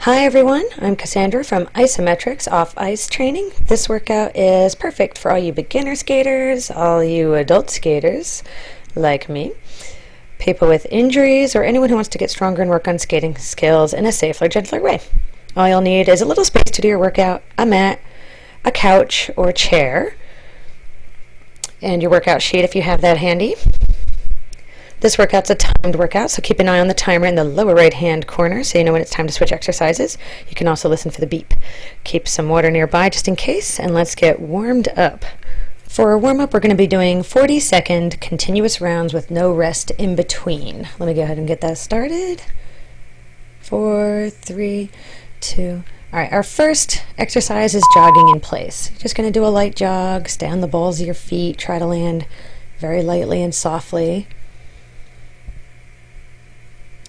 Hi everyone, I'm Cassandra from Isometrics Off Ice Training. This workout is perfect for all you beginner skaters, all you adult skaters like me, people with injuries, or anyone who wants to get stronger and work on skating skills in a safer, gentler way. All you'll need is a little space to do your workout, a mat, a couch, or a chair, and your workout sheet if you have that handy. This workout's a timed workout, so keep an eye on the timer in the lower right-hand corner so you know when it's time to switch exercises. You can also listen for the beep. Keep some water nearby just in case, and let's get warmed up. For a warm-up, we're going to be doing 40-second continuous rounds with no rest in between. Let me go ahead and get that started. 4, 3, 2... All right, our first exercise is jogging in place. You're just going to do a light jog, stay on the balls of your feet, try to land very lightly and softly.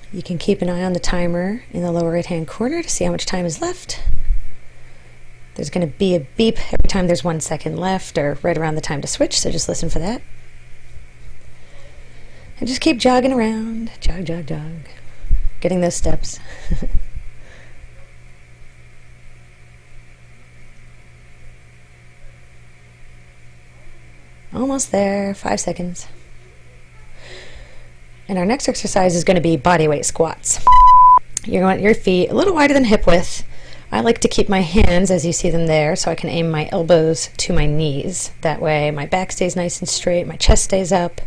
You can keep an eye on the timer in the lower right-hand corner to see how much time is left. There's going to be a beep every time there's 1 second left or right around the time to switch, so just listen for that. And just keep jogging around. Jog, jog, jog. Getting those steps. Almost there. 5 seconds. And our next exercise is going to be body weight squats. You're going to want your feet a little wider than hip width. I like to keep my hands as you see them there so I can aim my elbows to my knees. That way my back stays nice and straight, my chest stays up.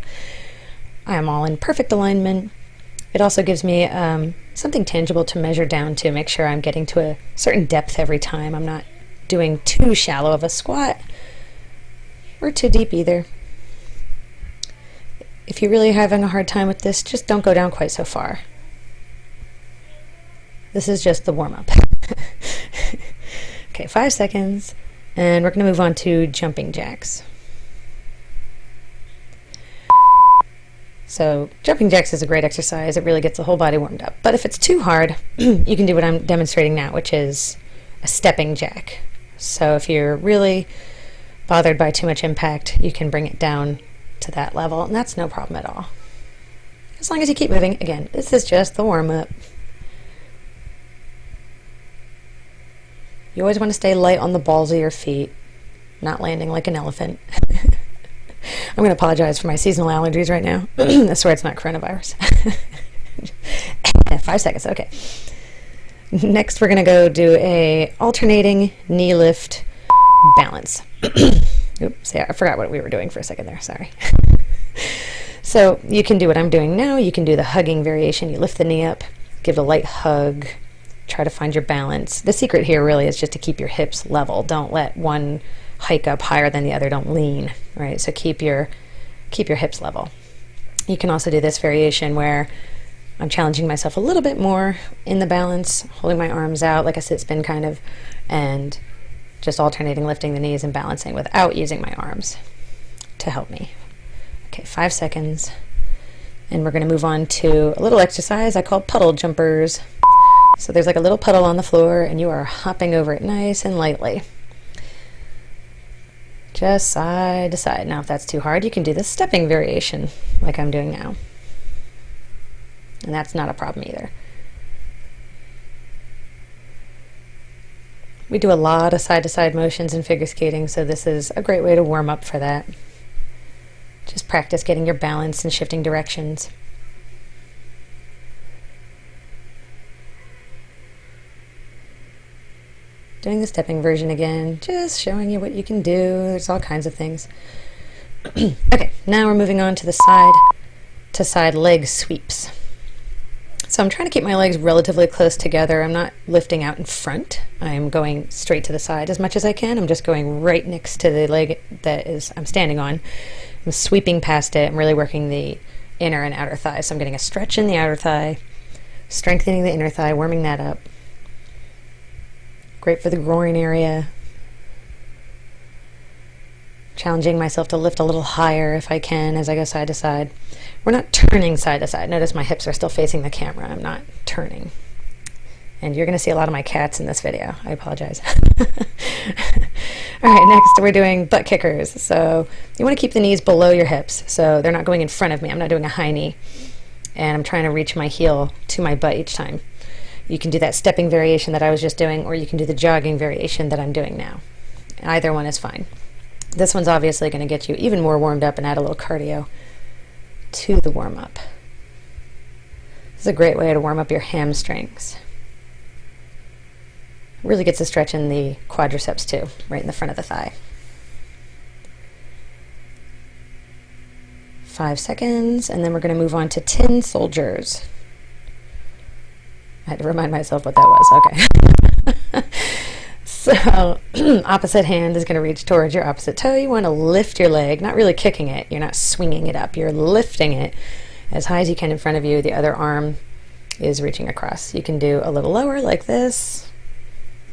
I'm all in perfect alignment. It also gives me something tangible to measure down to make sure I'm getting to a certain depth every time. I'm not doing too shallow of a squat or too deep either. If you're really having a hard time with this, just don't go down quite so far. This is just the warm-up. Okay, 5 seconds, and we're going to move on to jumping jacks. So jumping jacks is a great exercise. It really gets the whole body warmed up. But if it's too hard, you can do what I'm demonstrating now, which is a stepping jack. So if you're really bothered by too much impact, you can bring it down to that level, and that's no problem at all. As long as you keep moving. Again, this is just the warm-up. You always want to stay light on the balls of your feet, not landing like an elephant. I'm going to apologize for my seasonal allergies right now. I swear it's not coronavirus. 5 seconds, okay. Next, we're going to go do a alternating knee lift balance. Oops, yeah, I forgot what we were doing for a second there, sorry. So you can do what I'm doing now. You can do the hugging variation. You lift the knee up, give a light hug, try to find your balance. The secret here really is just to keep your hips level. Don't let one hike up higher than the other. Don't lean, right? So keep your hips level. You can also do this variation where I'm challenging myself a little bit more in the balance, holding my arms out like a sit spin kind of, and just alternating lifting the knees and balancing without using my arms to help me. Okay, 5 seconds. And we're going to move on to a little exercise I call puddle jumpers. So there's like a little puddle on the floor and you are hopping over it nice and lightly. Just side to side. Now if that's too hard, you can do the stepping variation like I'm doing now. And that's not a problem either. We do a lot of side-to-side motions in figure skating, so this is a great way to warm up for that. Just practice getting your balance and shifting directions. Doing the stepping version again, just showing you what you can do. There's all kinds of things. Okay, now we're moving on to the side-to-side leg sweeps. So I'm trying to keep my legs relatively close together. I'm not lifting out in front. I'm going straight to the side as much as I can. I'm just going right next to the leg that I'm standing on. I'm sweeping past it. I'm really working the inner and outer thigh. So I'm getting a stretch in the outer thigh, strengthening the inner thigh, warming that up. Great for the groin area. Challenging myself to lift a little higher if I can as I go side to side. We're not turning side to side. Notice my hips are still facing the camera. I'm not turning. And you're going to see a lot of my cats in this video. I apologize. All right, next we're doing butt kickers. So you want to keep the knees below your hips so they're not going in front of me. I'm not doing a high knee. And I'm trying to reach my heel to my butt each time. You can do that stepping variation that I was just doing, or you can do the jogging variation that I'm doing now. Either one is fine. This one's obviously going to get you even more warmed up and add a little cardio to the warm-up. This is a great way to warm up your hamstrings. Really gets a stretch in the quadriceps too, right in the front of the thigh. 5 seconds, and then we're going to move on to tin soldiers. I had to remind myself what that was. Okay. So, opposite hand is going to reach towards your opposite toe. You want to lift your leg, not really kicking it. You're not swinging it up. You're lifting it as high as you can in front of you. The other arm is reaching across. You can do a little lower like this.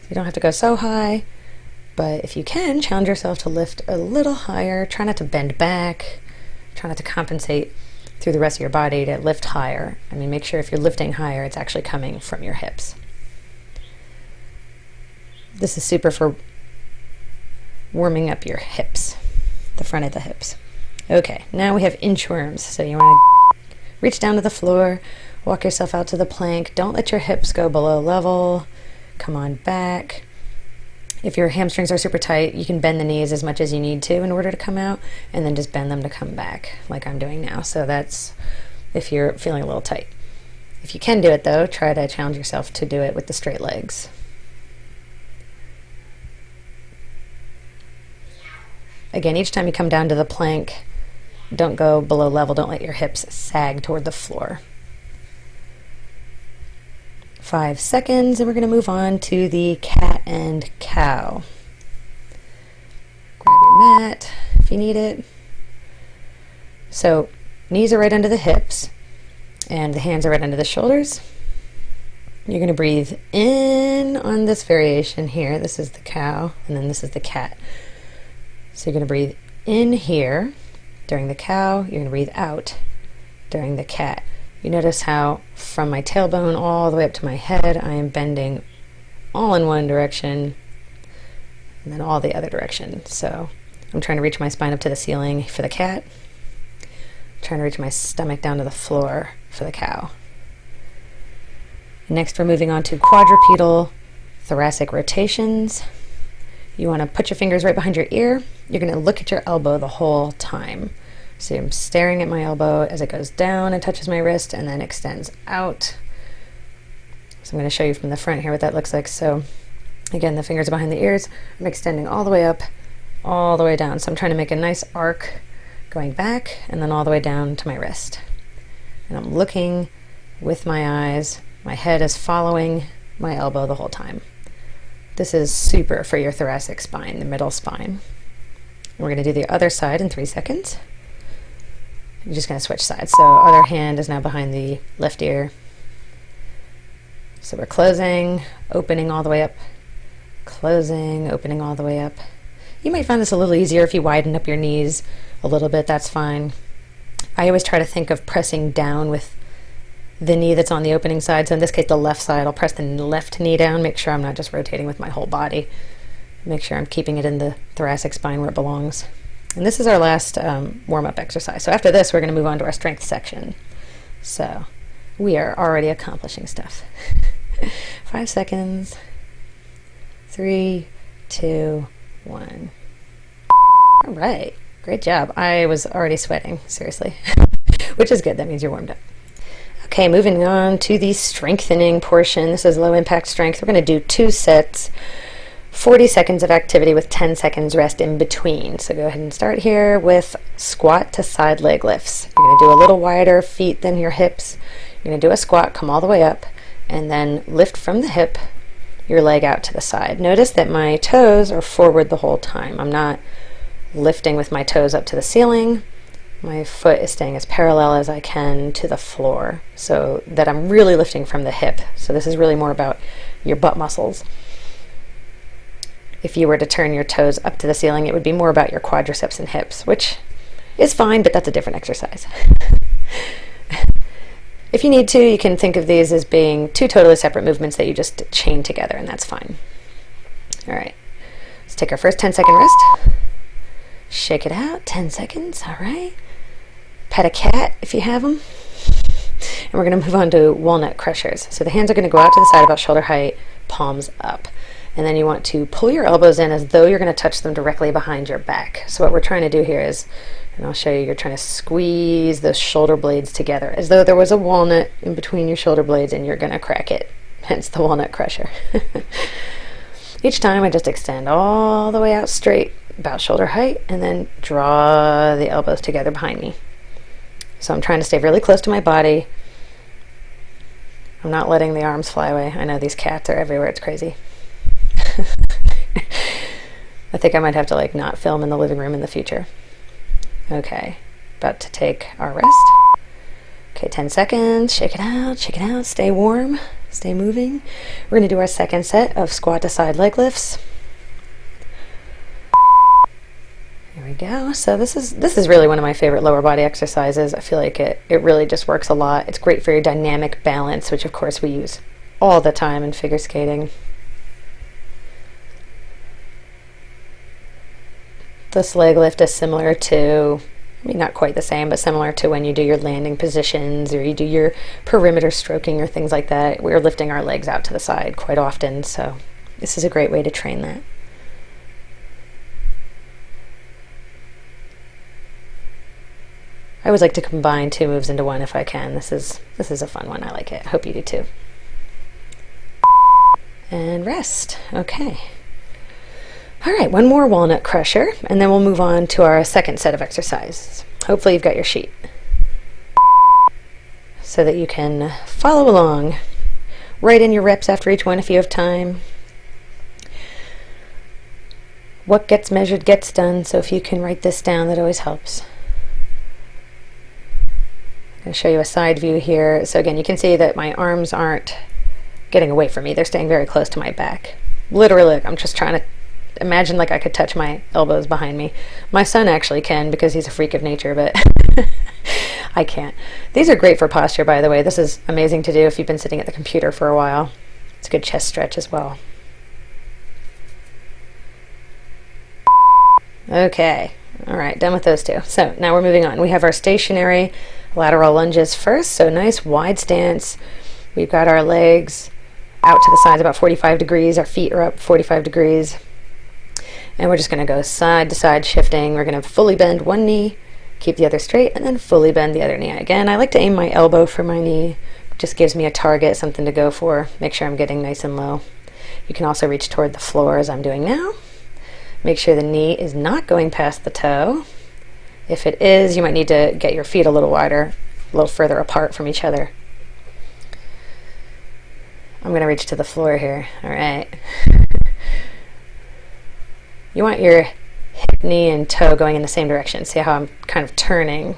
You don't have to go so high, but if you can, challenge yourself to lift a little higher. Try not to bend back. Try not to compensate through the rest of your body to lift higher. I mean, make sure if you're lifting higher, it's actually coming from your hips. This is super for warming up your hips, the front of the hips. Okay, now we have inchworms. So you want to reach down to the floor, walk yourself out to the plank. Don't let your hips go below level. Come on back. If your hamstrings are super tight, you can bend the knees as much as you need to in order to come out, and then just bend them to come back, like I'm doing now. So that's if you're feeling a little tight. If you can do it though, try to challenge yourself to do it with the straight legs. Again, each time you come down to the plank, don't go below level. Don't let your hips sag toward the floor. 5 seconds, and we're going to move on to the cat and cow. Grab your mat if you need it. So, knees are right under the hips, and the hands are right under the shoulders. You're going to breathe in on this variation here. This is the cow, and then this is the cat. So you're going to breathe in here during the cow. You're going to breathe out during the cat. You notice how from my tailbone all the way up to my head, I am bending all in one direction and then all the other direction. So I'm trying to reach my spine up to the ceiling for the cat. I'm trying to reach my stomach down to the floor for the cow. Next, we're moving on to quadrupedal thoracic rotations. You want to put your fingers right behind your ear. You're going to look at your elbow the whole time. So I'm staring at my elbow as it goes down and touches my wrist and then extends out. So I'm going to show you from the front here what that looks like. So again, the fingers are behind the ears. I'm extending all the way up, all the way down. So I'm trying to make a nice arc going back and then all the way down to my wrist. And I'm looking with my eyes. My head is following my elbow the whole time. This is super for your thoracic spine, the middle spine. We're going to do the other side in 3 seconds. You're just going to switch sides. So other hand is now behind the left ear. So we're closing, opening all the way up, closing, opening all the way up. You might find this a little easier if you widen up your knees a little bit. That's fine. I always try to think of pressing down with the knee that's on the opening side. So in this case, the left side, I'll press the left knee down, make sure I'm not just rotating with my whole body. Make sure I'm keeping it in the thoracic spine where it belongs. And this is our last warm-up exercise. So after this, we're going to move on to our strength section. So we are already accomplishing stuff. 5 seconds. 3, 2, 1. All right. Great job. I was already sweating, seriously, which is good. That means you're warmed up. Okay, moving on to the strengthening portion. This is low impact strength. We're going to do 2 sets, 40 seconds of activity with 10 seconds rest in between. So go ahead and start here with squat to side leg lifts. You're going to do a little wider feet than your hips. You're going to do a squat, come all the way up, and then lift from the hip your leg out to the side. Notice that my toes are forward the whole time. I'm not lifting with my toes up to the ceiling. My foot is staying as parallel as I can to the floor so that I'm really lifting from the hip. So this is really more about your butt muscles. If you were to turn your toes up to the ceiling, it would be more about your quadriceps and hips, which is fine, but that's a different exercise. If you need to, you can think of these as being 2 totally separate movements that you just chain together, and that's fine. All right, let's take our first 10-second rest. Shake it out, 10 seconds, all right. Pet a cat if you have them. And we're going to move on to walnut crushers. So the hands are going to go out to the side about shoulder height, palms up. And then you want to pull your elbows in as though you're going to touch them directly behind your back. So what we're trying to do here is, and I'll show you, you're trying to squeeze those shoulder blades together as though there was a walnut in between your shoulder blades and you're going to crack it. Hence the walnut crusher. Each time I just extend all the way out straight, about shoulder height, and then draw the elbows together behind me. So I'm trying to stay really close to my body. I'm not letting the arms fly away. I know these cats are everywhere, it's crazy. I think I might have to like not film in the living room in the future. Okay, about to take our rest. Okay, 10 seconds, shake it out, stay warm, stay moving. We're gonna do our second set of squat to side leg lifts. Here we go. So this is really one of my favorite lower body exercises. I feel like it really just works a lot. It's great for your dynamic balance, which of course we use all the time in figure skating. This leg lift is similar to, I mean not quite the same, but similar to when you do your landing positions or you do your perimeter stroking or things like that. We're lifting our legs out to the side quite often, so this is a great way to train that. I always like to combine two moves into one if I can. This is a fun one. I like it. I hope you do too. And rest. Okay. All right, one more walnut crusher, and then we'll move on to our second set of exercises. Hopefully you've got your sheet so that you can follow along. Write in your reps after each one if you have time. What gets measured gets done, so if you can write this down, that always helps. I'm going to show you a side view here. So again, you can see that my arms aren't getting away from me. They're staying very close to my back. Literally, I'm just trying to imagine like I could touch my elbows behind me. My son actually can because he's a freak of nature, but I can't. These are great for posture, by the way. This is amazing to do if you've been sitting at the computer for a while. It's a good chest stretch as well. Okay, all right, done with those two. So now we're moving on. We have our stationary lateral lunges first. So nice wide stance. We've got our legs out to the sides about 45 degrees. Our feet are up 45 degrees. And we're just going to go side to side shifting. We're going to fully bend one knee, keep the other straight, and then fully bend the other knee. Again, I like to aim my elbow for my knee. It just gives me a target, something to go for. Make sure I'm getting nice and low. You can also reach toward the floor as I'm doing now. Make sure the knee is not going past the toe. If it is, you might need to get your feet a little wider, a little further apart from each other. I'm going to reach to the floor here. All right. You want your hip, knee, and toe going in the same direction. See how I'm kind of turning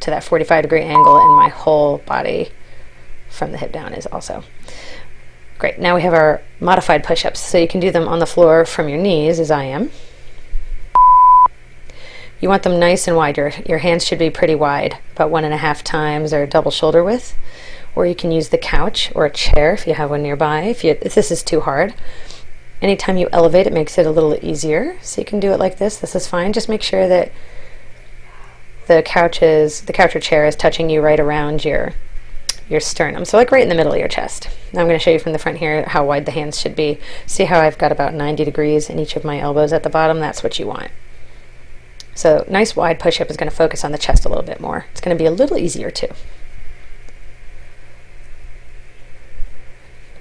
to that 45-degree angle, and my whole body from the hip down is also. Great. Now we have our modified push-ups. So you can do them on the floor from your knees, as I am. You want them nice and wide. Your hands should be pretty wide, about 1.5 times or double shoulder width. Or you can use the couch or a chair if you have one nearby. If this is too hard. Anytime you elevate, it makes it a little easier. So you can do it like this. This is fine. Just make sure that the couch or chair is touching you right around your sternum. So like right in the middle of your chest. Now I'm going to show you from the front here how wide the hands should be. See how I've got about 90 degrees in each of my elbows at the bottom? That's what you want. So nice wide push-up is going to focus on the chest a little bit more. It's going to be a little easier too.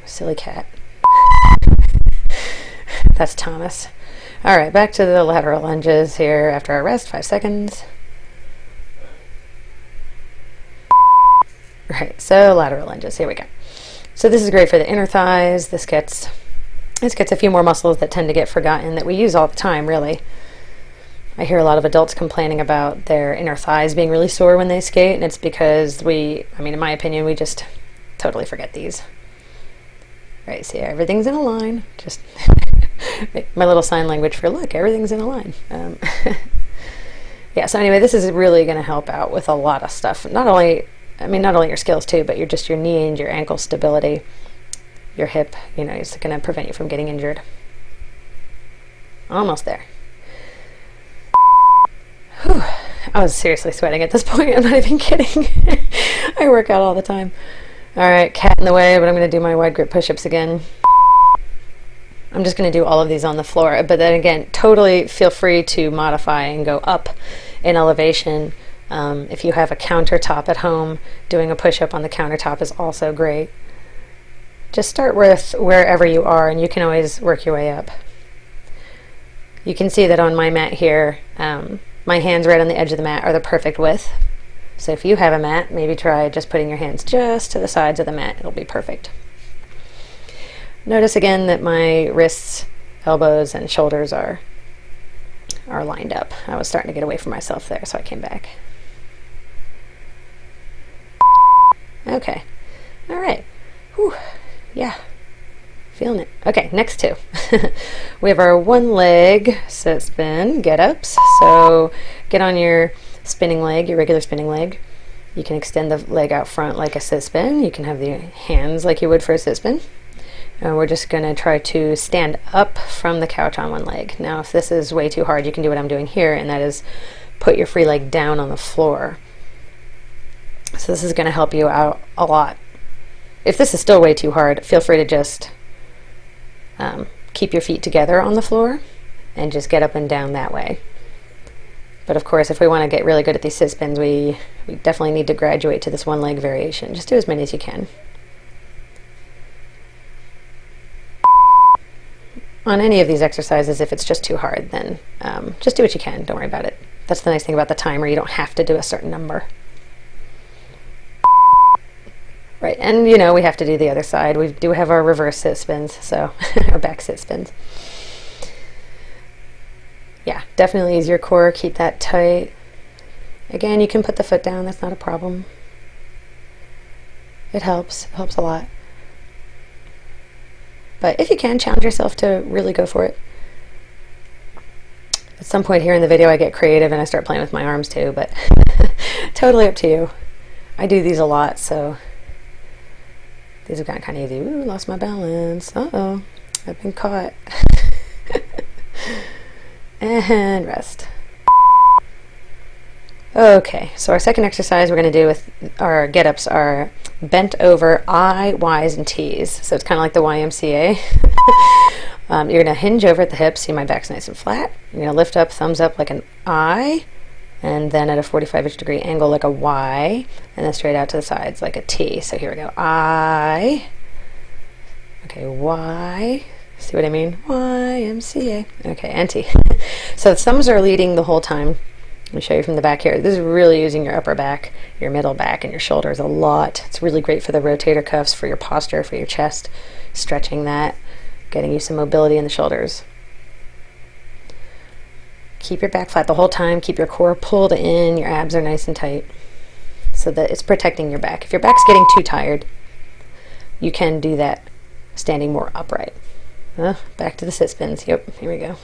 Silly cat. That's Thomas. All right, back to the lateral lunges here after our rest, 5 seconds. Right, so lateral lunges, here we go. So this is great for the inner thighs. This gets a few more muscles that tend to get forgotten that we use all the time, really. I hear a lot of adults complaining about their inner thighs being really sore when they skate, and it's because in my opinion, we just totally forget these. Right, see, everything's in a line. Just my little sign language for look, everything's in a line. Yeah, so anyway, this is really going to help out with a lot of stuff. Not only your skills too, but your knee and your ankle stability, your hip, it's going to prevent you from getting injured. Almost there. Whew. I was seriously sweating at this point. I'm not even kidding. I work out all the time. All right, cat in the way, but I'm going to do my wide grip push-ups again. I'm just going to do all of these on the floor, but then again, totally feel free to modify and go up in elevation. If you have a countertop at home, doing a push-up on the countertop is also great. Just start with wherever you are, and you can always work your way up. You can see that on my mat here, my hands right on the edge of the mat are the perfect width. So if you have a mat, maybe try just putting your hands just to the sides of the mat. It'll be perfect. Notice again that my wrists, elbows, and shoulders are lined up. I was starting to get away from myself there, so I came back. Okay. All right. Whew. Yeah. Feeling it. Okay, next two. We have our one leg sit spin get-ups. So get on your spinning leg, your regular spinning leg. You can extend the leg out front like a sit spin. You can have the hands like you would for a sit spin. And we're just going to try to stand up from the couch on one leg. Now, if this is way too hard, you can do what I'm doing here, and that is put your free leg down on the floor. So this is going to help you out a lot. If this is still way too hard, feel free to just keep your feet together on the floor and just get up and down that way. But of course, if we want to get really good at these sit spins, we definitely need to graduate to this one leg variation. Just do as many as you can. On any of these exercises, if it's just too hard, then just do what you can. Don't worry about it. That's the nice thing about the timer. You don't have to do a certain number. Right, and you know, we have to do the other side. We do have our reverse sit spins, so our back sit spins. Yeah, definitely use your core, keep that tight. Again, you can put the foot down, that's not a problem. It helps a lot. But if you can, challenge yourself to really go for it. At some point here in the video, I get creative and I start playing with my arms too, but totally up to you. I do these a lot, so these have gotten kind of easy. Ooh, lost my balance. Uh-oh, I've been caught. And rest. Okay, so our second exercise we're going to do with our get-ups are bent over I, Y's, and T's. So it's kind of like the YMCA. You're going to hinge over at the hips. See, my back's nice and flat. You're going to lift up, thumbs up like an I, and then at a 45-ish degree angle like a Y, and then straight out to the sides like a T. So here we go. I. Okay, Y. See what I mean? YMCA. Okay, and T. So the thumbs are leading the whole time. Let me show you from the back here. This is really using your upper back, your middle back, and your shoulders a lot. It's really great for the rotator cuffs, for your posture, for your chest, stretching that, getting you some mobility in the shoulders. Keep your back flat the whole time. Keep your core pulled in. Your abs are nice and tight so that it's protecting your back. If your back's getting too tired, you can do that standing more upright. Back to the sit spins. Yep, here we go.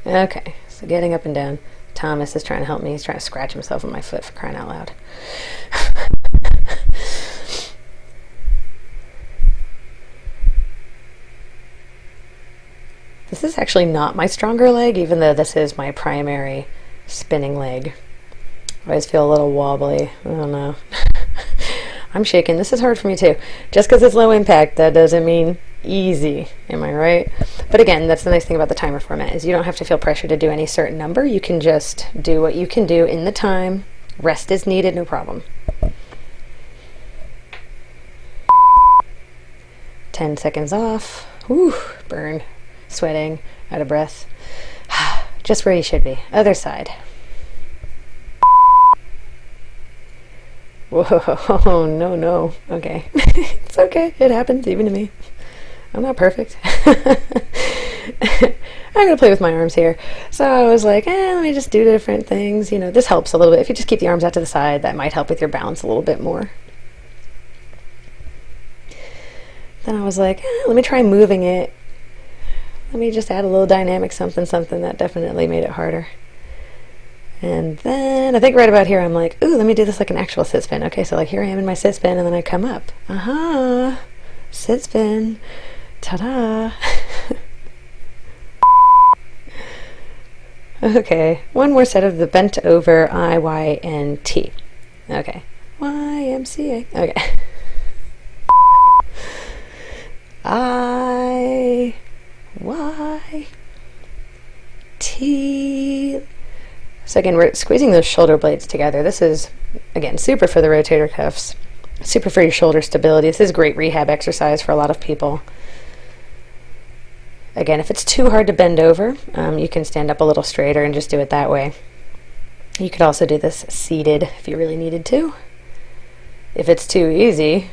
Okay, so getting up and down. Thomas is trying to help me. He's trying to scratch himself on my foot, for crying out loud. This is actually not my stronger leg, even though this is my primary spinning leg. I always feel a little wobbly. I don't know. I'm shaking. This is hard for me too. Just because it's low impact, that doesn't mean easy. Am I right? But again, that's the nice thing about the timer format, is you don't have to feel pressure to do any certain number. You can just do what you can do in the time. Rest is needed, no problem. 10 seconds off. Whew, burn. Sweating, out of breath. Just where you should be. Other side. Whoa, no. Okay. It's okay. It happens even to me. I'm not perfect. I'm going to play with my arms here. So I was like, let me just do different things. You know, this helps a little bit. If you just keep the arms out to the side, that might help with your balance a little bit more. Then I was like, let me try moving it. Let me just add a little dynamic something. That definitely made it harder. And then I think right about here I'm like, ooh, let me do this like an actual sit spin. Okay, so like here I am in my sit spin, and then I come up. Sit spin. Ta-da. Okay, one more set of the bent over I, Y, and T. Okay, YMCA. Okay. I, Y, T. So again, we're squeezing those shoulder blades together. This is, again, super for the rotator cuffs, super for your shoulder stability. This is a great rehab exercise for a lot of people. Again, if it's too hard to bend over, you can stand up a little straighter and just do it that way. You could also do this seated if you really needed to. If it's too easy,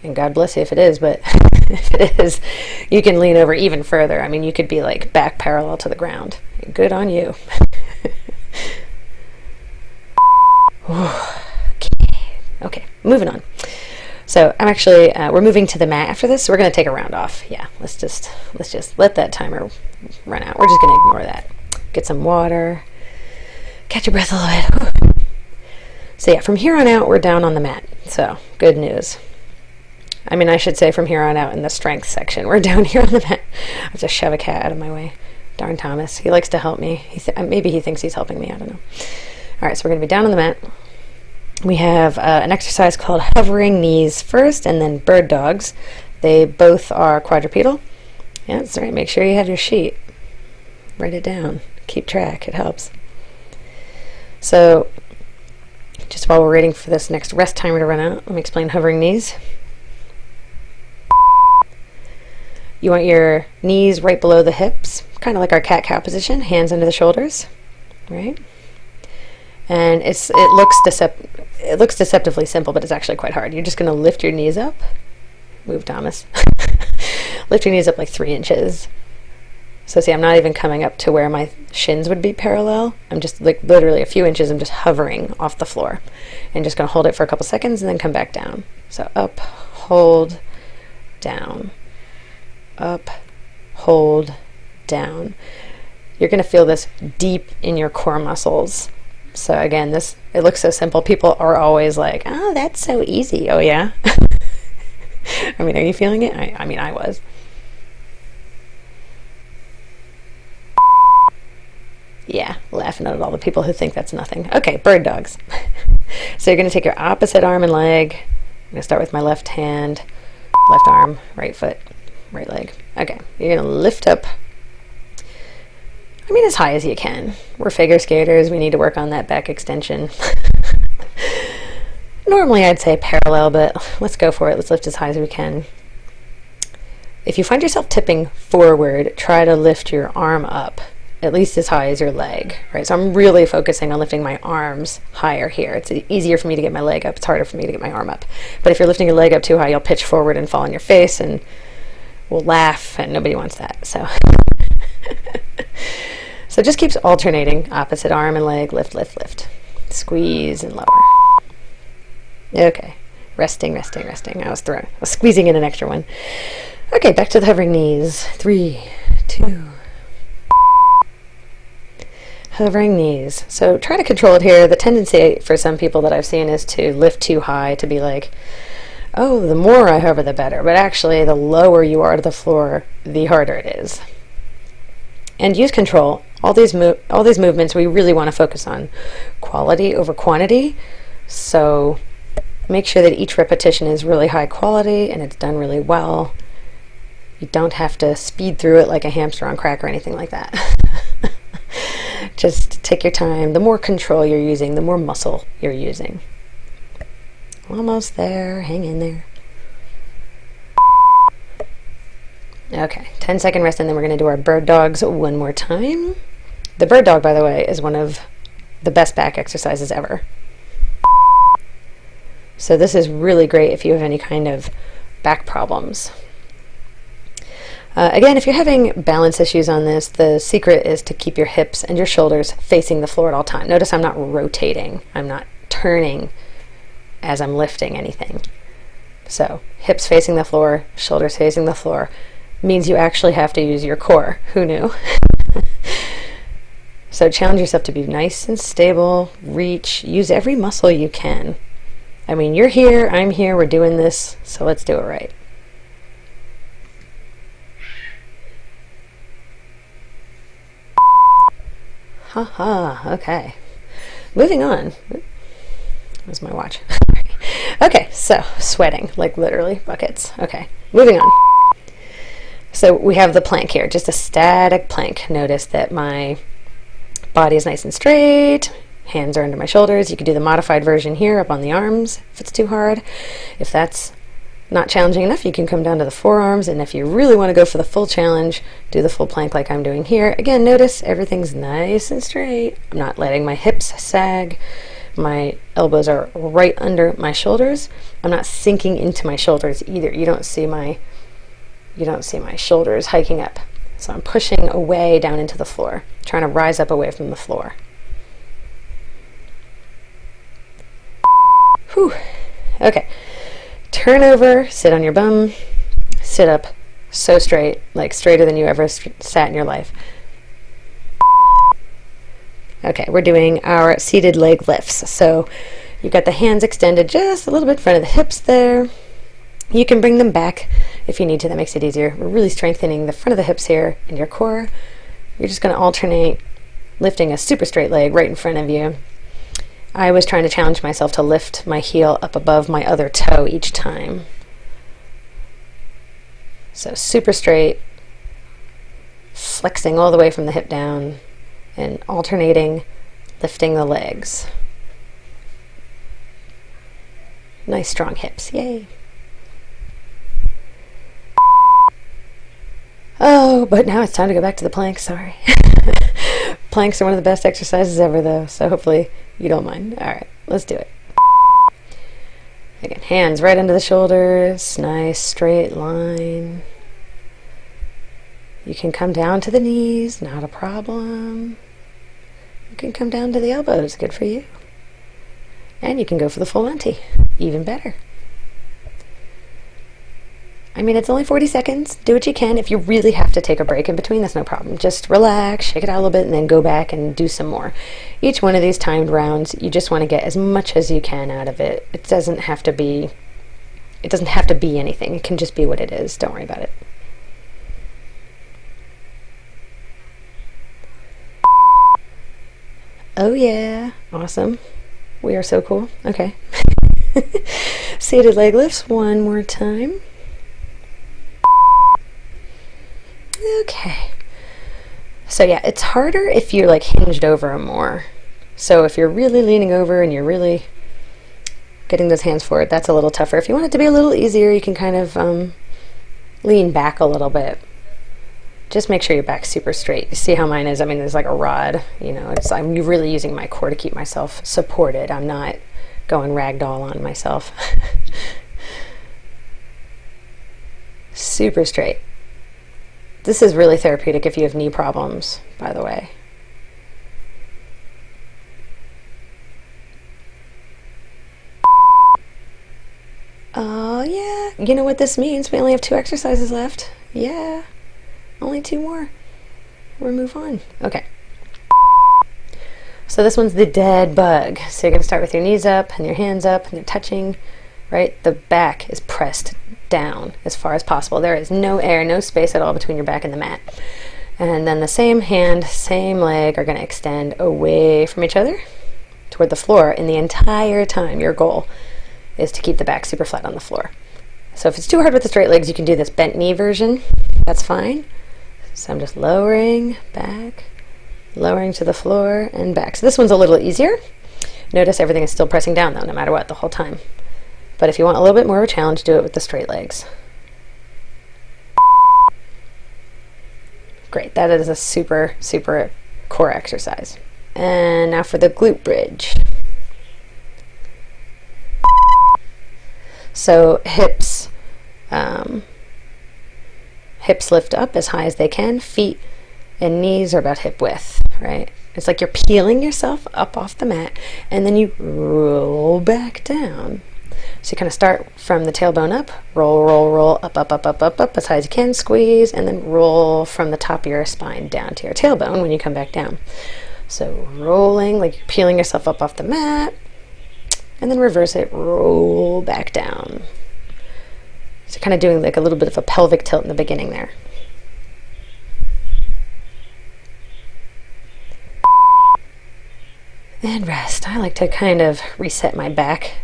and God bless you if it is, but if it is, you can lean over even further. I mean, you could be like back parallel to the ground. Good on you. Okay, moving on. So I'm actually, we're moving to the mat after this, so we're going to take a round off. Yeah, let's just let that timer run out. We're just going to ignore that. Get some water. Catch your breath a little bit. So yeah, from here on out, we're down on the mat. So, good news. I mean, I should say from here on out in the strength section. We're down here on the mat. I have to shove a cat out of my way. Darn Thomas. He likes to help me. Maybe he thinks he's helping me. I don't know. All right, so we're going to be down on the mat. We have an exercise called hovering knees first, and then bird dogs. They both are quadrupedal. Yeah, that's right. Make sure you have your sheet. Write it down. Keep track. It helps. So, just while we're waiting for this next rest timer to run out, let me explain hovering knees. You want your knees right below the hips, kind of like our cat-cow position, hands under the shoulders, right? And it looks deceptively simple, but it's actually quite hard. You're just going to lift your knees up. Move, Thomas. Lift your knees up like 3 inches. So see, I'm not even coming up to where my shins would be parallel. I'm just like literally a few inches. I'm just hovering off the floor. And just going to hold it for a couple seconds and then come back down. So up, hold, down. Up, hold, down. You're going to feel this deep in your core muscles. So again, it looks so simple. People are always like, oh, that's so easy. Oh, yeah? I mean, are you feeling it? I mean, I was. Yeah, laughing at all the people who think that's nothing. Okay, bird dogs. So you're going to take your opposite arm and leg. I'm going to start with my left hand, left arm, right foot, right leg. Okay, you're going to lift up. I mean, as high as you can. We're figure skaters. We need to work on that back extension. Normally, I'd say parallel, but let's go for it. Let's lift as high as we can. If you find yourself tipping forward, try to lift your arm up, at least as high as your leg, right? So I'm really focusing on lifting my arms higher here. It's easier for me to get my leg up. It's harder for me to get my arm up. But if you're lifting your leg up too high, you'll pitch forward and fall on your face, and we'll laugh, and nobody wants that. So... So just keeps alternating, opposite arm and leg, lift, lift, lift. Squeeze and lower. Okay, resting, resting, resting. I was squeezing in an extra one. Okay, back to the hovering knees. 3, 2. Hovering knees. So try to control it here. The tendency for some people that I've seen is to lift too high, to be like, oh, the more I hover, the better. But actually, the lower you are to the floor, the harder it is. And use control. All these movements, we really want to focus on quality over quantity. So make sure that each repetition is really high quality and it's done really well. You don't have to speed through it like a hamster on crack or anything like that. Just take your time. The more control you're using, the more muscle you're using. Almost there. Hang in there. Okay, 10-second rest, and then we're going to do our bird dogs one more time. The bird dog, by the way, is one of the best back exercises ever. So this is really great if you have any kind of back problems. Again, if you're having balance issues on this, the secret is to keep your hips and your shoulders facing the floor at all times. Notice I'm not rotating. I'm not turning as I'm lifting anything. So hips facing the floor, shoulders facing the floor. Means you actually have to use your core. Who knew? So challenge yourself to be nice and stable, reach, use every muscle you can. I mean, you're here, I'm here, we're doing this, so let's do it right. Haha, okay. Moving on. Where's my watch? Okay, so sweating, like literally buckets. Okay, moving on. So we have the plank here, just a static plank. Notice that my body is nice and straight. Hands are under my shoulders. You could do the modified version here up on the arms if it's too hard. If that's not challenging enough, you can come down to the forearms, and if you really want to go for the full challenge, do the full plank like I'm doing here. Again, notice everything's nice and straight. I'm not letting my hips sag. My elbows are right under my shoulders. I'm not sinking into my shoulders either. You don't see my shoulders hiking up. So I'm pushing away down into the floor, trying to rise up away from the floor. Whew. Okay. Turn over, sit on your bum, sit up so straight, like straighter than you ever sat in your life. Okay, we're doing our seated leg lifts. So you've got the hands extended just a little bit in front of the hips there. You can bring them back if you need to. That makes it easier. We're really strengthening the front of the hips here and your core. You're just going to alternate lifting a super straight leg right in front of you. I was trying to challenge myself to lift my heel up above my other toe each time. So super straight, flexing all the way from the hip down, and alternating, lifting the legs. Nice strong hips, yay. Oh, but now it's time to go back to the planks, sorry. Planks are one of the best exercises ever though, so hopefully you don't mind. All right, let's do it. Again, hands right under the shoulders, nice straight line. You can come down to the knees, not a problem. You can come down to the elbows, good for you. And you can go for the full Monty, even better. I mean, it's only 40 seconds. Do what you can. If you really have to take a break in between, that's no problem. Just relax, shake it out a little bit, and then go back and do some more. Each one of these timed rounds, you just want to get as much as you can out of it. It doesn't have to be anything. It can just be what it is. Don't worry about it. Oh yeah, awesome. We are so cool. Okay. Seated leg lifts one more time. Okay. So yeah, it's harder if you're like hinged over more. So if you're really leaning over and you're really getting those hands forward, that's a little tougher. If you want it to be a little easier, you can kind of lean back a little bit. Just make sure your back's super straight. You see how mine is? I mean, there's like a rod, you know, I'm really using my core to keep myself supported. I'm not going ragdoll on myself. Super straight. This is really therapeutic if you have knee problems, by the way. Oh yeah, you know what this means? We only have 2 exercises left. Yeah, only 2 more. We'll move on. Okay. So this one's the dead bug. So you're going to start with your knees up and your hands up and they're touching, right? The back is pressed down as far as possible. There is no air, no space at all between your back and the mat. And then the same hand, same leg are going to extend away from each other toward the floor. And the entire time, your goal is to keep the back super flat on the floor. So if it's too hard with the straight legs, you can do this bent knee version. That's fine. So I'm just lowering back, lowering to the floor and back. So this one's a little easier. Notice everything is still pressing down though, no matter what, the whole time. But if you want a little bit more of a challenge, do it with the straight legs. Great, that is a super, super core exercise. And now for the glute bridge. So hips lift up as high as they can. Feet and knees are about hip width, right? It's like you're peeling yourself up off the mat and then you roll back down. So you kind of start from the tailbone up, roll, roll, roll, up, up, up, up, up, up, as high as you can, squeeze, and then roll from the top of your spine down to your tailbone when you come back down. So rolling, like you're peeling yourself up off the mat, and then reverse it, roll back down. So kind of doing like a little bit of a pelvic tilt in the beginning there. And rest. I like to kind of reset my back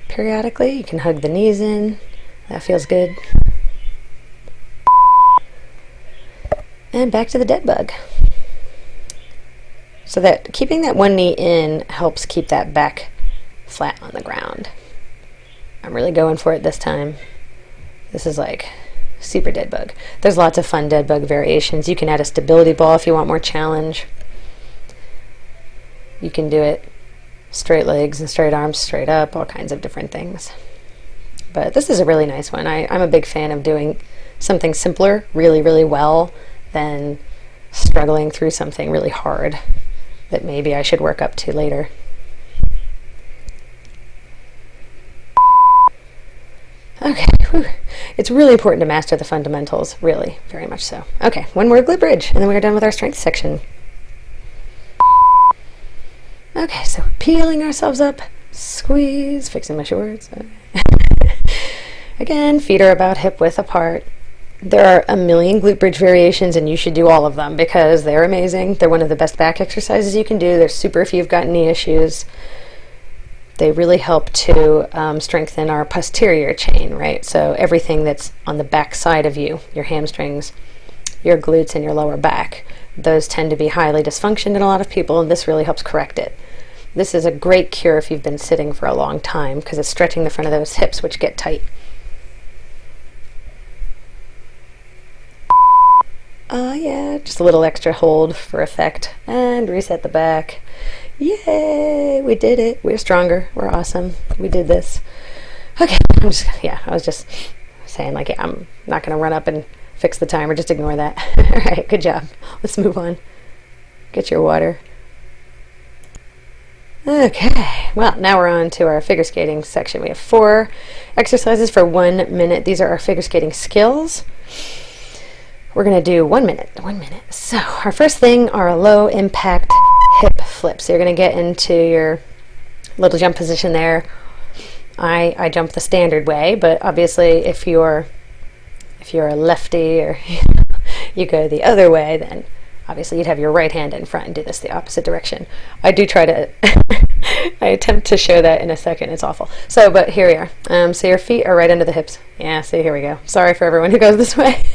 periodically. You can hug the knees in. That feels good. And back to the dead bug. So that keeping that one knee in helps keep that back flat on the ground. I'm really going for it this time. This is like super dead bug. There's lots of fun dead bug variations. You can add a stability ball if you want more challenge. You can do it straight legs and straight arms, straight up, all kinds of different things. But this is a really nice one. I'm a big fan of doing something simpler really, really well than struggling through something really hard that maybe I should work up to later. Okay, whew. It's really important to master the fundamentals, really, very much so. Okay, one more glute bridge, and then we're done with our strength section. Okay, so peeling ourselves up, squeeze, fixing my shorts. Again, feet are about hip width apart. There are a million glute bridge variations, and you should do all of them because they're amazing. They're one of the best back exercises you can do. They're super if you've got knee issues. They really help to strengthen our posterior chain, right? So everything that's on the back side of you, your hamstrings, your glutes, and your lower back, those tend to be highly dysfunctioned in a lot of people, and this really helps correct it. This is a great cure if you've been sitting for a long time because it's stretching the front of those hips, which get tight. Yeah, just a little extra hold for effect, and reset the back. Yay, we did it. We're stronger. We're awesome. We did this. Okay, I was just saying, like, yeah, I'm not going to run up and fix the timer. Just ignore that. All right, good job. Let's move on. Get your water. Okay, well, now we're on to our figure skating section. We have 4 exercises for 1 minute. These are our figure skating skills. We're going to do 1 minute. 1 minute. So our first thing are a low impact hip flip. So you're going to get into your little jump position there. I jump the standard way, but obviously if you're a lefty or you go the other way, then obviously you'd have your right hand in front and do this the opposite direction. I do try to I attempt to show that in a second. It's awful. So, but here we are. So your feet are right under the hips. Yeah, see, here we go. Sorry for everyone who goes this way.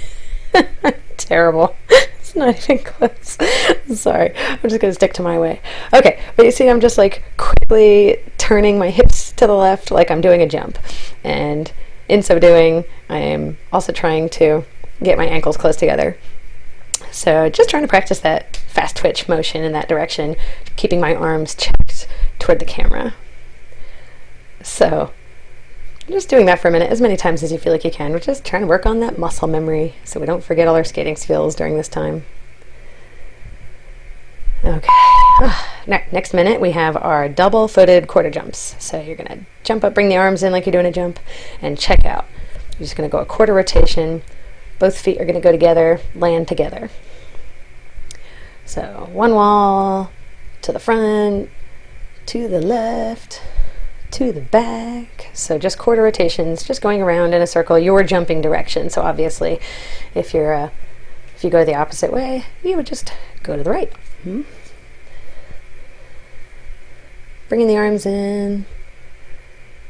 Terrible. It's not even close. Sorry. I'm just going to stick to my way. Okay, but you see I'm just like quickly turning my hips to the left like I'm doing a jump. And in so doing, I am also trying to get my ankles close together. So just trying to practice that fast twitch motion in that direction, keeping my arms checked toward the camera. So just doing that for a minute, as many times as you feel like you can. We're just trying to work on that muscle memory so we don't forget all our skating skills during this time. Okay, next minute we have our double-footed quarter jumps. So you're going to jump up, bring the arms in like you're doing a jump, and check out. You're just going to go a quarter rotation. Both feet are going to go together, land together. So one wall, to the front, to the left, to the back. So just quarter rotations, just going around in a circle, your jumping direction. So obviously, if you go the opposite way, you would just go to the right. Bringing the arms in.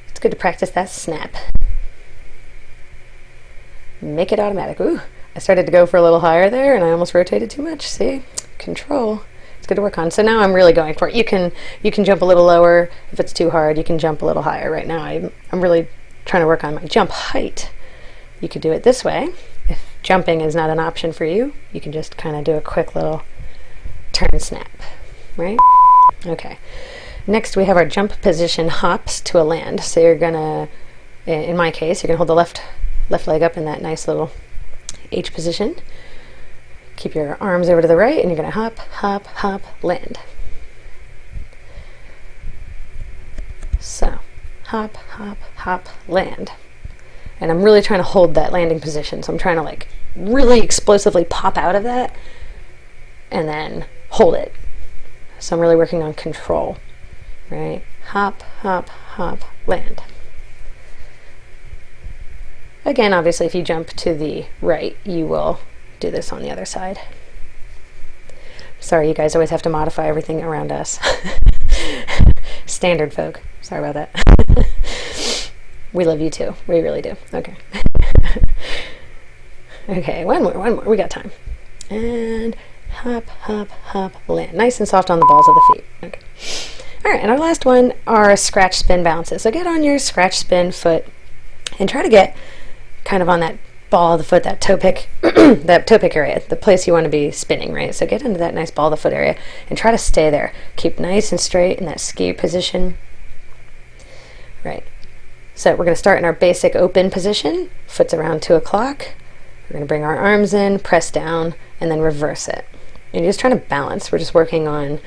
It's good to practice that snap. Make it automatic. Ooh, I started to go for a little higher there, and I almost rotated too much. See, control. It's good to work on. So now I'm really going for it. You can jump a little lower if it's too hard. You can jump a little higher. Right now I'm really trying to work on my jump height. You could do it this way. If jumping is not an option for you, you can just kind of do a quick little turn snap, right? Okay. Next we have our jump position hops to a land. So you're gonna, in my case, you're gonna hold the left leg up in that nice little H position. Keep your arms over to the right, and you're going to hop, hop, hop, land. So, hop, hop, hop, land. And I'm really trying to hold that landing position. So I'm trying to like really explosively pop out of that and then hold it. So I'm really working on control, right? Hop, hop, hop, land. Again, obviously, if you jump to the right, you will do this on the other side. Sorry, you guys always have to modify everything around us. standard folk. Sorry about that. We love you too. We really do. Okay. Okay, one more. We got time. And hop, hop, hop, land. Nice and soft on the balls of the feet. Okay. All right, and our last one are scratch spin bounces. So get on your scratch spin foot and try to get kind of on that ball of the foot, that toe pick, that toe pick area, the place you want to be spinning, right? So get into that nice ball of the foot area and try to stay there. Keep nice and straight in that ski position. Right. So we're going to start in our basic open position. Foot's around 2 o'clock. We're going to bring our arms in, press down, and then reverse it. And you're just trying to balance. We're just working on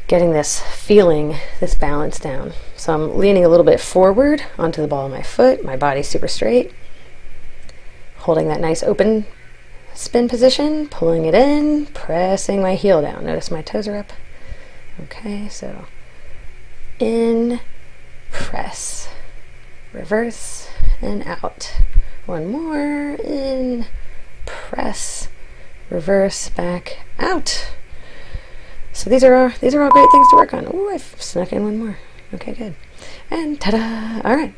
getting this feeling, this balance down. So I'm leaning a little bit forward onto the ball of my foot. My body's super straight. Holding that nice open spin position, pulling it in, pressing my heel down. Notice my toes are up. Okay, so in, press, reverse, and out. One more, in, press, reverse, back, out. So these are all great things to work on. Ooh, I've snuck in one more. Okay, good. And ta-da! All right.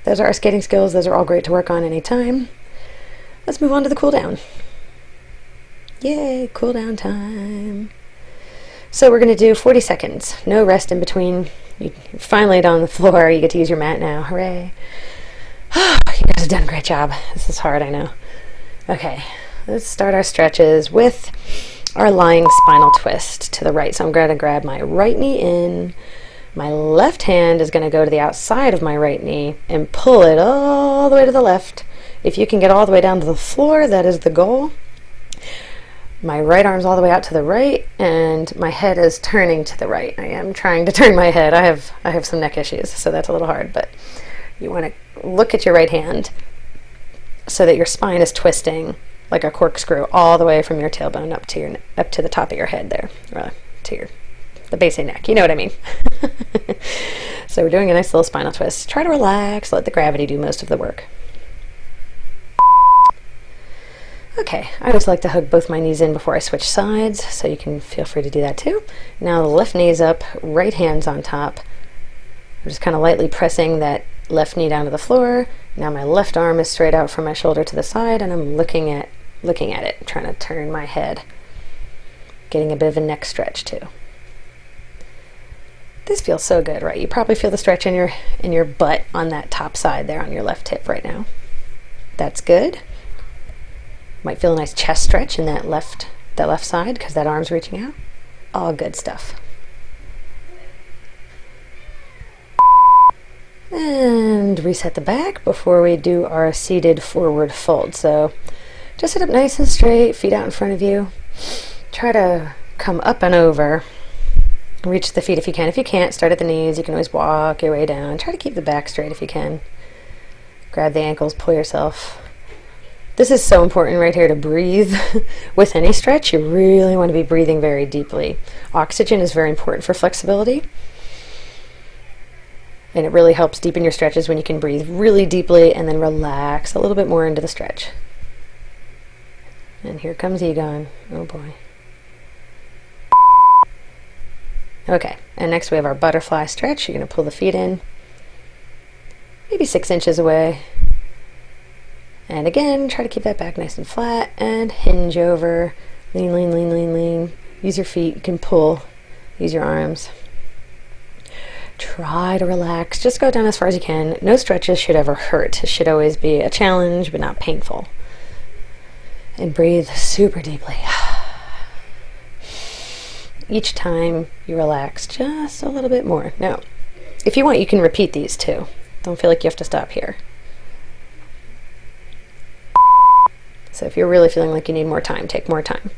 Those are our skating skills. Those are all great to work on anytime. Let's move on to the cool down. Yay, cool down time. So we're going to do 40 seconds. No rest in between. You're finally on the floor. You get to use your mat now. Hooray. You guys have done a great job. This is hard, I know. Okay, let's start our stretches with our lying spinal twist to the right. So I'm going to grab my right knee in. My left hand is going to go to the outside of my right knee and pull it all the way to the left. If you can get all the way down to the floor, that is the goal. My right arm's all the way out to the right, and my head is turning to the right. I am trying to turn my head. I have some neck issues, so that's a little hard, but you want to look at your right hand so that your spine is twisting like a corkscrew all the way from your tailbone up to the top of your head there, or to the base of your neck. You know what I mean. So we're doing a nice little spinal twist. Try to relax, let the gravity do most of the work. Okay, I always like to hug both my knees in before I switch sides, so you can feel free to do that too. Now the left knee's up, right hand's on top. I'm just kind of lightly pressing that left knee down to the floor. Now my left arm is straight out from my shoulder to the side, and I'm looking at it, trying to turn my head. Getting a bit of a neck stretch too. This feels so good, right? You probably feel the stretch in your butt on that top side there on your left hip right now. That's good. Might feel a nice chest stretch in that left side because that arm's reaching out. All good stuff. And reset the back before we do our seated forward fold. So just sit up nice and straight, feet out in front of you. Try to come up and over. Reach the feet if you can. If you can't, start at the knees. You can always walk your way down. Try to keep the back straight if you can. Grab the ankles, pull yourself. This is so important right here to breathe. With any stretch, you really want to be breathing very deeply. Oxygen is very important for flexibility. And it really helps deepen your stretches when you can breathe really deeply and then relax a little bit more into the stretch. And here comes Egon. Oh boy. Okay, and next we have our butterfly stretch. You're going to pull the feet in, maybe 6 inches away. And again, try to keep that back nice and flat and hinge over. Lean, lean, lean, lean, lean. Use your feet, you can pull. Use your arms. Try to relax. Just go down as far as you can. No stretches should ever hurt. It should always be a challenge, but not painful. And breathe super deeply. Each time you relax just a little bit more. Now, if you want, you can repeat these too. Don't feel like you have to stop here. So if you're really feeling like you need more time, take more time.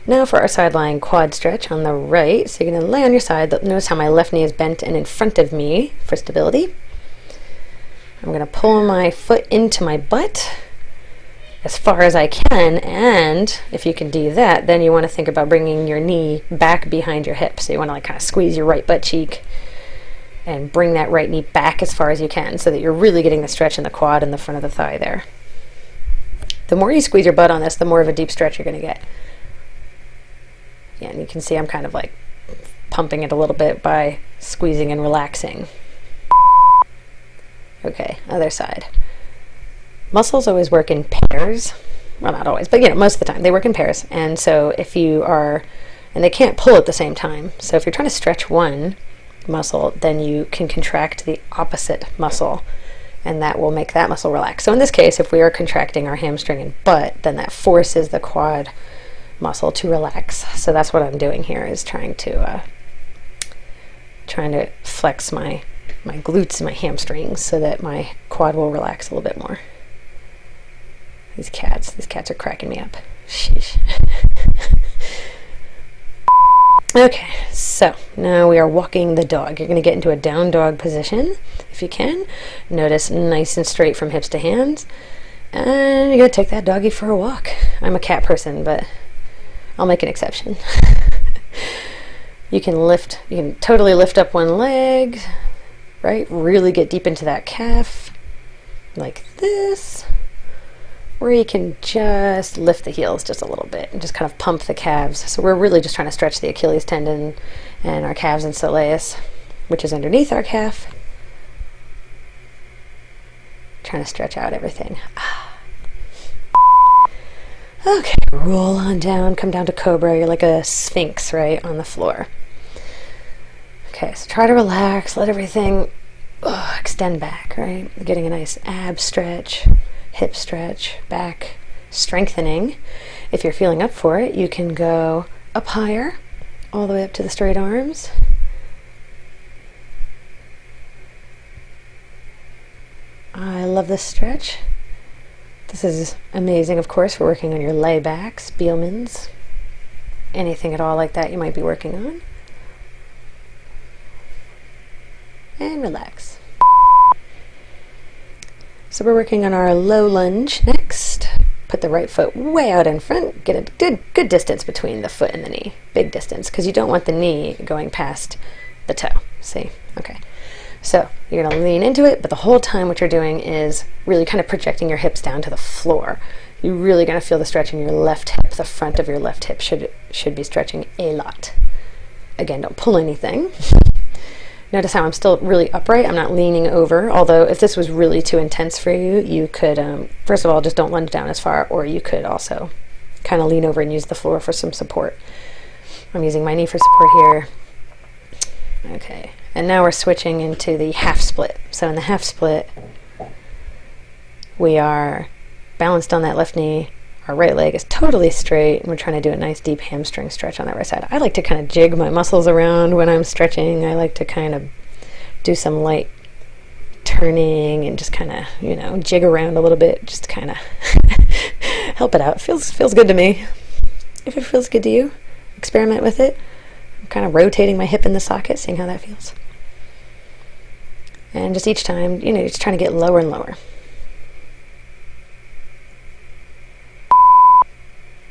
Now for our side lying quad stretch on the right. So you're going to lay on your side. Notice how my left knee is bent and in front of me for stability. I'm going to pull my foot into my butt as far as I can, and if you can do that, then you want to think about bringing your knee back behind your hip. So you want to like kind of squeeze your right butt cheek and bring that right knee back as far as you can so that you're really getting the stretch in the quad and the front of the thigh there. The more you squeeze your butt on this, the more of a deep stretch you're going to get. Yeah, and you can see I'm kind of like pumping it a little bit by squeezing and relaxing. Okay, other side. Muscles always work in pairs. Well, not always, but most of the time they work in pairs. And so if you are, and they can't pull at the same time. So if you're trying to stretch one muscle, then you can contract the opposite muscle, and that will make that muscle relax. So in this case, if we are contracting our hamstring and butt, then that forces the quad muscle to relax. So that's what I'm doing here, is trying to flex my glutes and my hamstrings so that my quad will relax a little bit more. These cats are cracking me up. Sheesh. Okay, so now we are walking the dog. You're going to get into a down dog position if you can. Notice nice and straight from hips to hands. And you're going to take that doggy for a walk. I'm a cat person, but I'll make an exception. You can totally lift up one leg, right? Really get deep into that calf, like this. Or you can just lift the heels just a little bit and just kind of pump the calves. So we're really just trying to stretch the Achilles tendon and our calves and soleus, which is underneath our calf. Trying to stretch out everything. Okay, roll on down, come down to cobra. You're like a sphinx, right, on the floor. Okay, so try to relax, let everything extend back, right? Getting a nice ab stretch, hip stretch, back strengthening. If you're feeling up for it, you can go up higher, all the way up to the straight arms. I love this stretch. This is amazing, of course, for working on your laybacks, Spielmans, anything at all like that you might be working on. And relax. So we're working on our low lunge next. Put the right foot way out in front. Get a good distance between the foot and the knee. Big distance, because you don't want the knee going past the toe. See? Okay. So you're going to lean into it, but the whole time what you're doing is really kind of projecting your hips down to the floor. You're really going to feel the stretch in your left hip. The front of your left hip should be stretching a lot. Again, don't pull anything. Notice how I'm still really upright. I'm not leaning over, although if this was really too intense for you, you could, first of all, just don't lunge down as far, or you could also kind of lean over and use the floor for some support. I'm using my knee for support here. Okay, and now we're switching into the half split. So in the half split, we are balanced on that left knee. Our right leg is totally straight, and we're trying to do a nice deep hamstring stretch on that right side. I like to kind of jig my muscles around when I'm stretching. I like to kind of do some light turning and just kind of, jig around a little bit, just kind of help it out. Feels good to me. If it feels good to you, experiment with it. I'm kind of rotating my hip in the socket, seeing how that feels. And just each time, just trying to get lower and lower.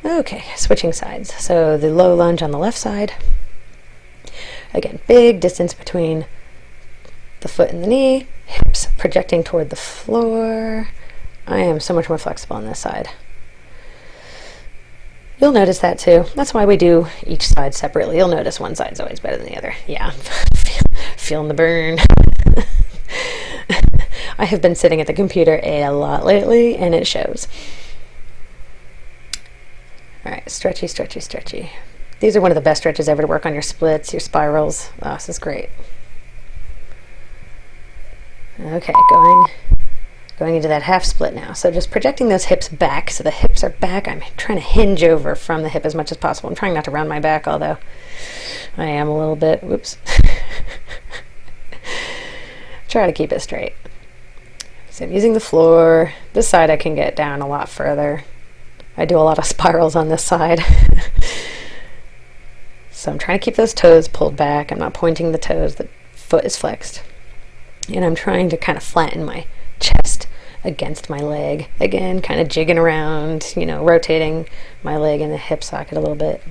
Okay, switching sides. So the low lunge on the left side. Again, big distance between the foot and the knee, hips projecting toward the floor. I am so much more flexible on this side. You'll notice that too. That's why we do each side separately. You'll notice one side's always better than the other. Yeah, feeling the burn. I have been sitting at the computer a lot lately, and it shows. All right, stretchy, stretchy, stretchy. These are one of the best stretches ever to work on your splits, your spirals. Oh, this is great. Okay, going into that half split now. So just projecting those hips back. So the hips are back. I'm trying to hinge over from the hip as much as possible. I'm trying not to round my back, although I am a little bit. Whoops. Try to keep it straight. So I'm using the floor. This side I can get down a lot further. I do a lot of spirals on this side. So I'm trying to keep those toes pulled back. I'm not pointing the toes. The foot is flexed. And I'm trying to kind of flatten my chest against my leg. Again, kind of jigging around, rotating my leg in the hip socket a little bit.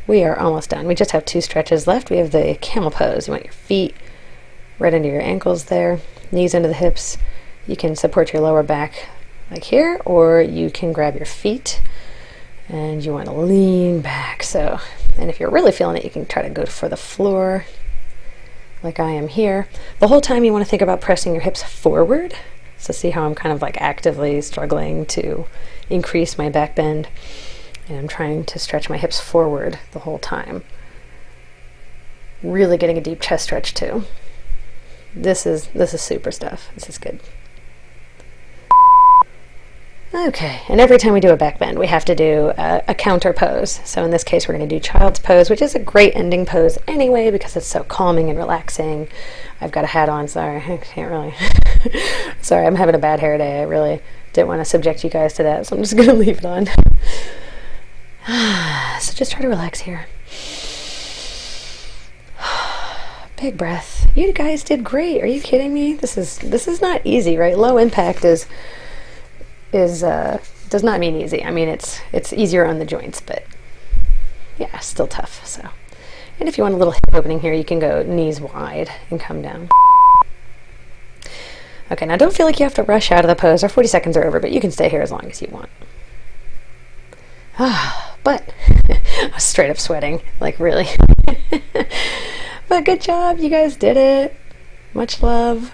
We are almost done. We just have 2 stretches left. We have the camel pose. You want your feet right under your ankles there, knees under the hips. You can support your lower back like here, or you can grab your feet And you want to lean back. So, and if you're really feeling it, you can try to go for the floor like I am here. The whole time you want to think about pressing your hips forward. So see how I'm kind of like actively struggling to increase my back bend, and I'm trying to stretch my hips forward the whole time. Really getting a deep chest stretch too. This is super stuff. This is good. Okay, and every time we do a back bend, we have to do a counter pose. So in this case, we're going to do child's pose, which is a great ending pose anyway because it's so calming and relaxing. I've got a hat on, sorry, I can't really. Sorry, I'm having a bad hair day. I really didn't want to subject you guys to that, so I'm just going to leave it on. So just try to relax here. Big breath. You guys did great. Are you kidding me? This is not easy, right? Low impact does not mean easy. I mean, it's easier on the joints, but yeah, still tough. So, and if you want a little hip opening here, you can go knees wide and come down. Okay, now don't feel like you have to rush out of the pose. Our 40 seconds are over, but you can stay here as long as you want. But I was straight up sweating, like really. But good job, you guys did it. Much love.